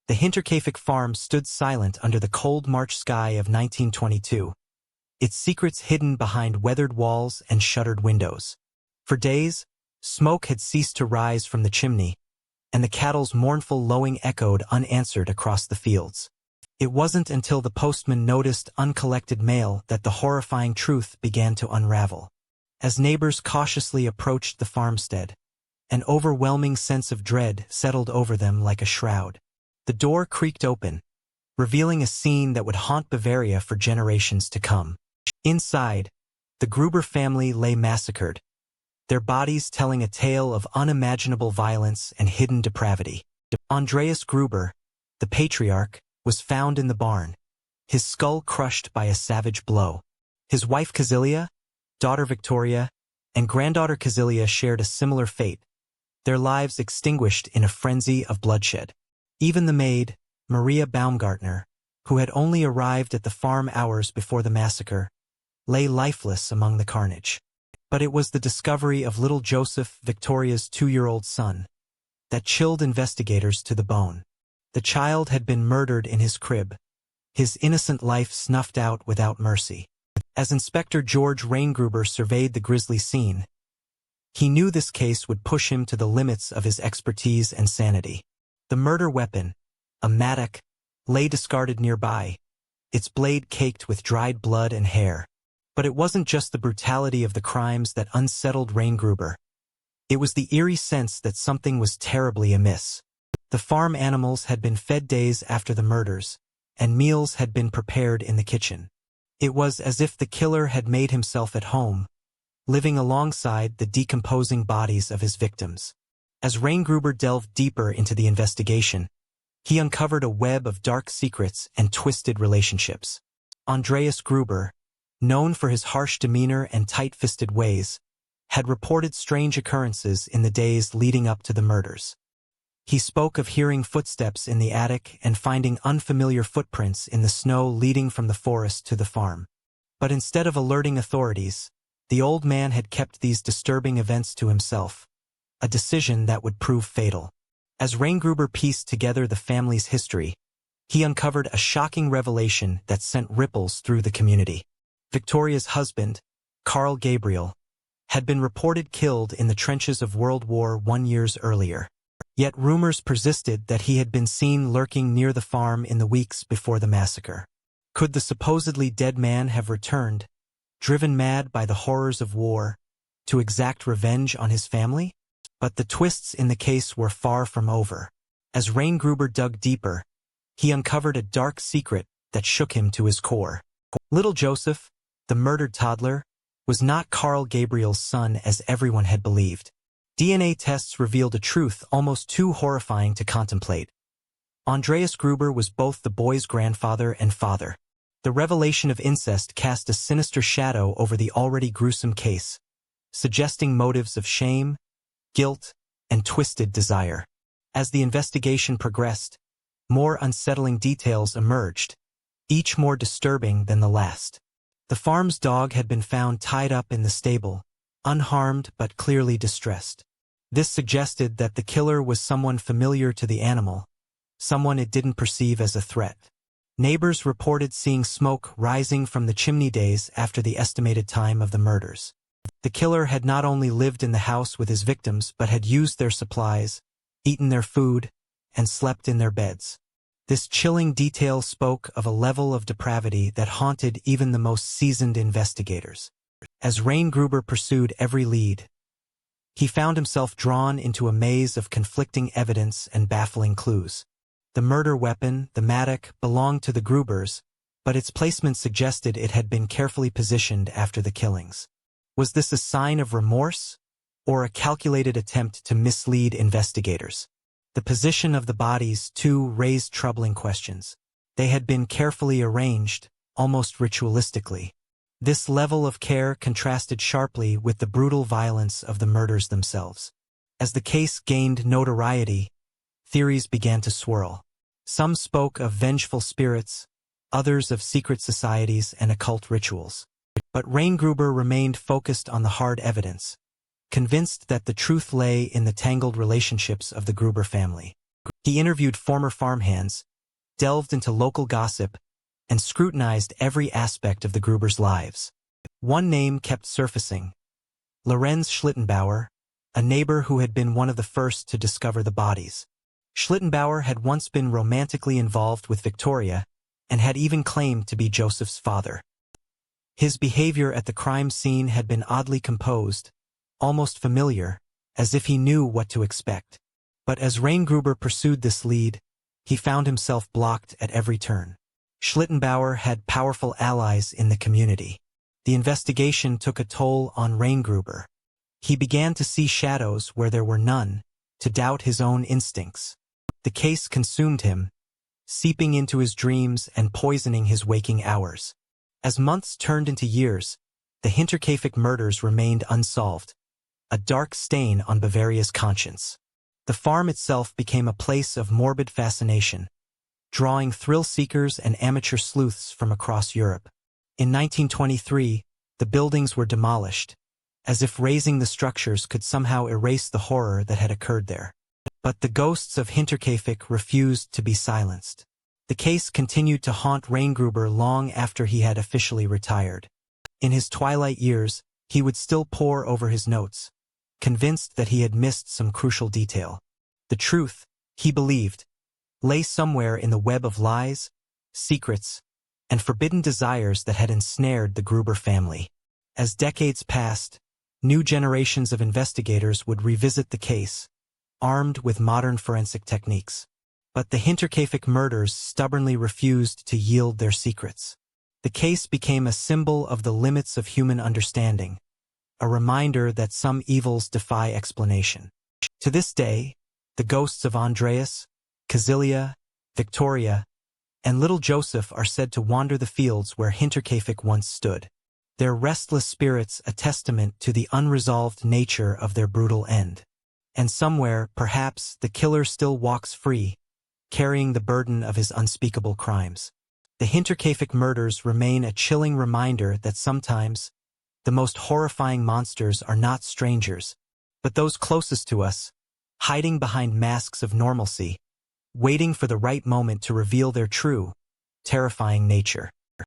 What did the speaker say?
The Hinterkaifeck farm stood silent under the cold March sky of 1922, its secrets hidden behind weathered walls and shuttered windows. For days, smoke had ceased to rise from the chimney, and the cattle's mournful lowing echoed unanswered across the fields. It wasn't until the postman noticed uncollected mail that the horrifying truth began to unravel. As neighbors cautiously approached the farmstead, an overwhelming sense of dread settled over them like a shroud. The door creaked open, revealing a scene that would haunt Bavaria for generations to come. Inside, the Gruber family lay massacred, their bodies telling a tale of unimaginable violence and hidden depravity. Andreas Gruber, the patriarch, was found in the barn, his skull crushed by a savage blow. His wife Kazilia, daughter Victoria, and granddaughter Kazilia shared a similar fate, their lives extinguished in a frenzy of bloodshed. Even the maid, Maria Baumgartner, who had only arrived at the farm hours before the massacre, lay lifeless among the carnage. But it was the discovery of little Joseph, Victoria's 2-year-old son, that chilled investigators to the bone. The child had been murdered in his crib, his innocent life snuffed out without mercy. As Inspector George Reingruber surveyed the grisly scene, he knew this case would push him to the limits of his expertise and sanity. The murder weapon, a mattock, lay discarded nearby, its blade caked with dried blood and hair. But it wasn't just the brutality of the crimes that unsettled Reingruber. It was the eerie sense that something was terribly amiss. The farm animals had been fed days after the murders, and meals had been prepared in the kitchen. It was as if the killer had made himself at home, living alongside the decomposing bodies of his victims. As Reingruber delved deeper into the investigation, he uncovered a web of dark secrets and twisted relationships. Andreas Gruber, known for his harsh demeanor and tight-fisted ways, had reported strange occurrences in the days leading up to the murders. He spoke of hearing footsteps in the attic and finding unfamiliar footprints in the snow leading from the forest to the farm. But instead of alerting authorities, the old man had kept these disturbing events to himself, a decision that would prove fatal. As Reingruber pieced together the family's history, he uncovered a shocking revelation that sent ripples through the community. Victoria's husband, Karl Gabriel, had been reported killed in the trenches of World War I years earlier. Yet rumors persisted that he had been seen lurking near the farm in the weeks before the massacre. Could the supposedly dead man have returned, driven mad by the horrors of war, to exact revenge on his family? But the twists in the case were far from over. As Reingruber dug deeper, he uncovered a dark secret that shook him to his core. Little Joseph, the murdered toddler, was not Karl Gabriel's son as everyone had believed. DNA tests revealed a truth almost too horrifying to contemplate. Andreas Gruber was both the boy's grandfather and father. The revelation of incest cast a sinister shadow over the already gruesome case, suggesting motives of shame, guilt, and twisted desire. As the investigation progressed, more unsettling details emerged, each more disturbing than the last. The farm's dog had been found tied up in the stable, unharmed but clearly distressed. This suggested that the killer was someone familiar to the animal, someone it didn't perceive as a threat. Neighbors reported seeing smoke rising from the chimney days after the estimated time of the murders. The killer had not only lived in the house with his victims but had used their supplies, eaten their food, and slept in their beds. This chilling detail spoke of a level of depravity that haunted even the most seasoned investigators. As Reingruber pursued every lead, he found himself drawn into a maze of conflicting evidence and baffling clues. The murder weapon, the mattock, belonged to the Grubers, but its placement suggested it had been carefully positioned after the killings. Was this a sign of remorse, or a calculated attempt to mislead investigators? The position of the bodies, too, raised troubling questions. They had been carefully arranged, almost ritualistically. This level of care contrasted sharply with the brutal violence of the murders themselves. As the case gained notoriety, theories began to swirl. Some spoke of vengeful spirits, others of secret societies and occult rituals. But Reingruber remained focused on the hard evidence, convinced that the truth lay in the tangled relationships of the Gruber family. He interviewed former farmhands, delved into local gossip, and scrutinized every aspect of the Grubers' lives. One name kept surfacing: Lorenz Schlittenbauer, a neighbor who had been one of the first to discover the bodies. Schlittenbauer had once been romantically involved with Victoria and had even claimed to be Joseph's father. His behavior at the crime scene had been oddly composed, almost familiar, as if he knew what to expect. But as Gruber pursued this lead, he found himself blocked at every turn. Schlittenbauer had powerful allies in the community. The investigation took a toll on Gruber. He began to see shadows where there were none, to doubt his own instincts. The case consumed him, seeping into his dreams and poisoning his waking hours. As months turned into years, the Hinterkaifeck murders remained unsolved, a dark stain on Bavaria's conscience. The farm itself became a place of morbid fascination, drawing thrill-seekers and amateur sleuths from across Europe. In 1923, the buildings were demolished, as if razing the structures could somehow erase the horror that had occurred there. But the ghosts of Hinterkaifeck refused to be silenced. The case continued to haunt Gruber long after he had officially retired. In his twilight years, he would still pore over his notes, convinced that he had missed some crucial detail. The truth, he believed, lay somewhere in the web of lies, secrets, and forbidden desires that had ensnared the Gruber family. As decades passed, new generations of investigators would revisit the case, armed with modern forensic techniques. But the Hinterkaifeck murders stubbornly refused to yield their secrets. The case became a symbol of the limits of human understanding, a reminder that some evils defy explanation. To this day, the ghosts of Andreas, Casilia, Victoria, and little Joseph are said to wander the fields where Hinterkaifeck once stood, their restless spirits a testament to the unresolved nature of their brutal end. And somewhere, perhaps, the killer still walks free, carrying the burden of his unspeakable crimes. The Hinterkaifeck murders remain a chilling reminder that sometimes the most horrifying monsters are not strangers, but those closest to us, hiding behind masks of normalcy, waiting for the right moment to reveal their true, terrifying nature.